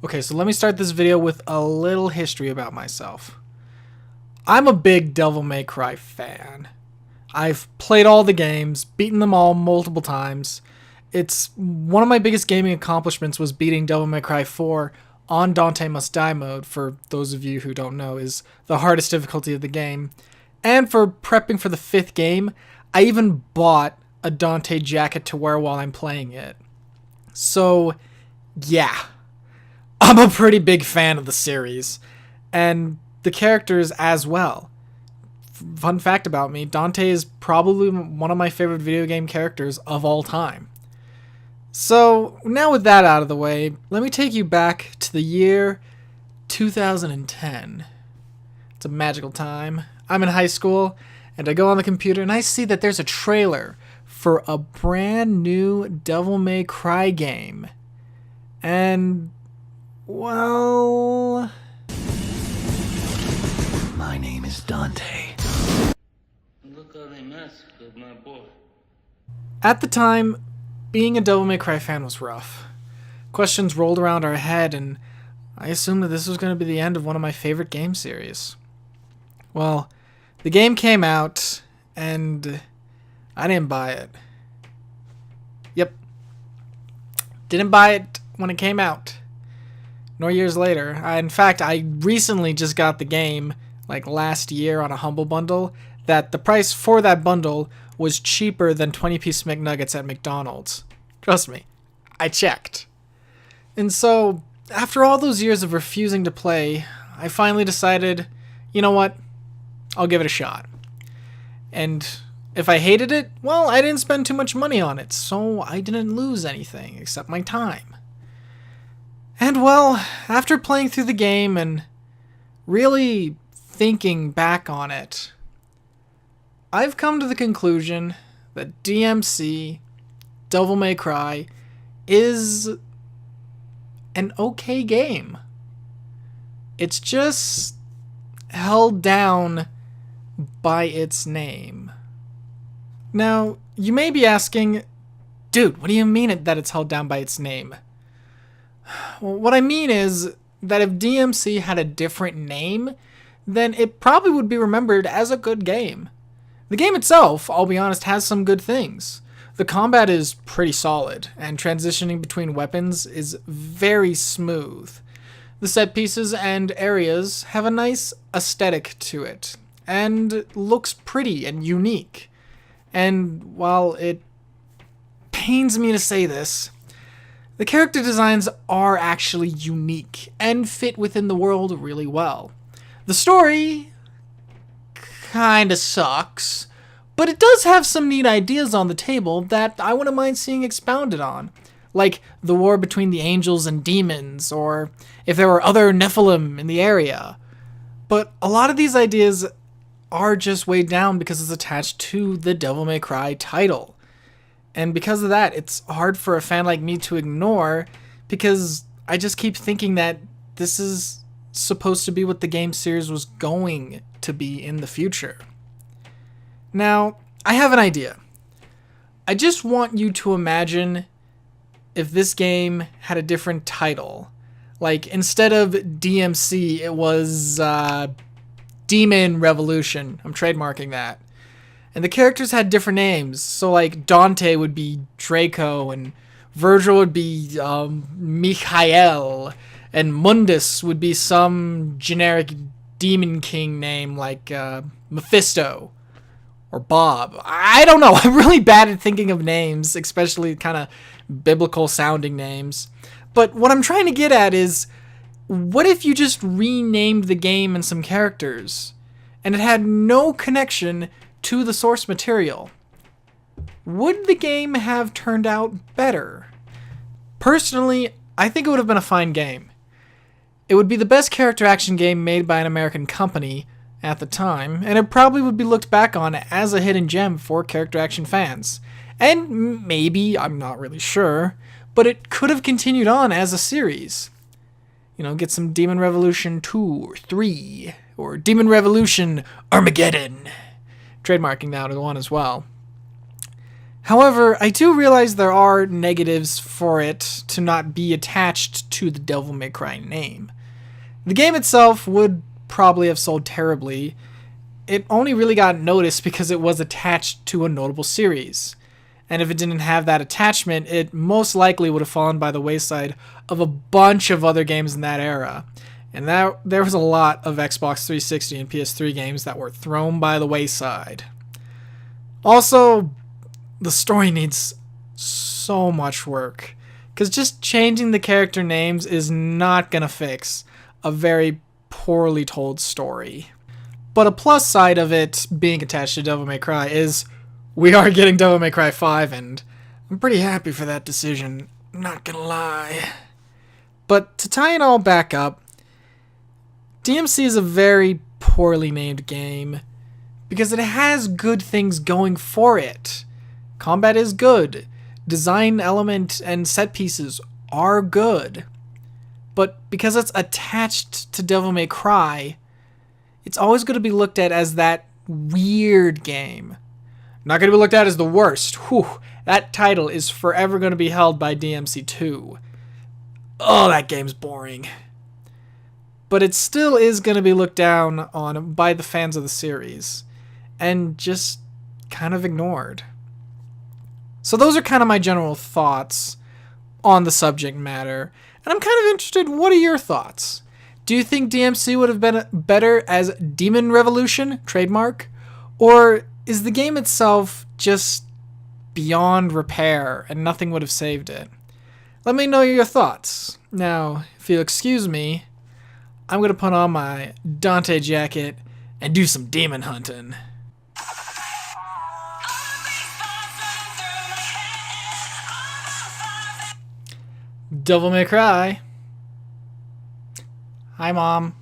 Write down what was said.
Okay, so let me start this video with a little history about myself. I'm a big Devil May Cry fan. I've played all the games, beaten them all multiple times. It's one of my biggest gaming accomplishments was beating Devil May Cry 4 on Dante Must Die mode, for those of you who don't know, is the hardest difficulty of the game. And for prepping for the 5th game, I even bought a Dante jacket to wear while I'm playing it. So, yeah. I'm a pretty big fan of the series, and the characters as well. Fun fact about me, Dante is probably one of my favorite video game characters of all time. So, now with that out of the way, let me take you back to the year 2010. It's a magical time. I'm in high school, and I go on the computer, and I see that there's a trailer for a brand new Devil May Cry game. And well, my name is Dante. Look how they massacred my boy. At the time, being a Devil May Cry fan was rough. Questions rolled around our head, and I assumed that this was going to be the end of one of my favorite game series. Well, the game came out, and I didn't buy it. Yep. Didn't buy it when it came out. Nor years later. In fact, I recently just got the game, like last year on a Humble Bundle, that the price for that bundle was cheaper than 20-piece McNuggets at McDonald's. Trust me, I checked. And so, after all those years of refusing to play, I finally decided, you know what, I'll give it a shot. And if I hated it, well, I didn't spend too much money on it, so I didn't lose anything except my time. And well, after playing through the game and really thinking back on it, I've come to the conclusion that DmC, Devil May Cry, is an okay game. It's just held down by its name. Now, you may be asking, dude, what do you mean that it's held down by its name? Well, what I mean is that if DmC had a different name, then it probably would be remembered as a good game. The game itself, I'll be honest, has some good things. The combat is pretty solid, and transitioning between weapons is very smooth. The set pieces and areas have a nice aesthetic to it, and looks pretty and unique. And while it pains me to say this, the character designs are actually unique and fit within the world really well. The story kinda sucks, but it does have some neat ideas on the table that I wouldn't mind seeing expounded on, like the war between the angels and demons, or if there were other Nephilim in the area. But a lot of these ideas are just weighed down because it's attached to the Devil May Cry title. And because of that, it's hard for a fan like me to ignore, because I just keep thinking that this is supposed to be what the game series was going to be in the future. Now, I have an idea. I just want you to imagine if this game had a different title. Like, instead of DmC, it was Demon Revolution. I'm trademarking that. And the characters had different names. So, like, Dante would be Draco, and Virgil would be Michael, and Mundus would be some generic demon king name like Mephisto or Bob. I don't know. I'm really bad at thinking of names, especially kind of biblical sounding names. But what I'm trying to get at is, what if you just renamed the game and some characters, and it had no connection to the source material? Would the game have turned out better? Personally, I think it would have been a fine game. It would be the best character action game made by an American company at the time, and it probably would be looked back on as a hidden gem for character action fans. And maybe, I'm not really sure, but it could have continued on as a series. You know, get some Demon Revolution 2 or 3, or Demon Revolution Armageddon. Trademarking that one as well. However, I do realize there are negatives for it to not be attached to the Devil May Cry name. The game itself would probably have sold terribly. It only really got noticed because it was attached to a notable series. And if it didn't have that attachment, it most likely would have fallen by the wayside of a bunch of other games in that era. And there was a lot of Xbox 360 and PS3 games that were thrown by the wayside. Also, the story needs so much work, because just changing the character names is not going to fix a very poorly told story. But a plus side of it being attached to Devil May Cry is we are getting Devil May Cry 5, and I'm pretty happy for that decision, not gonna lie. But to tie it all back up, DmC is a very poorly named game because it has good things going for it. Combat is good. Design element and set pieces are good. But because it's attached to Devil May Cry, it's always going to be looked at as that weird game. Not going to be looked at as the worst. Whew, that title is forever going to be held by DmC 2. Oh, that game's boring. But it still is going to be looked down on by the fans of the series, and just kind of ignored. So those are kind of my general thoughts on the subject matter, and I'm kind of interested, what are your thoughts? Do you think DmC would have been better as Demon Revolution, trademark? Or is the game itself just beyond repair and nothing would have saved it? Let me know your thoughts. Now, if you'll excuse me, I'm going to put on my Dante jacket and do some demon hunting. Devil May Cry. Hi, Mom.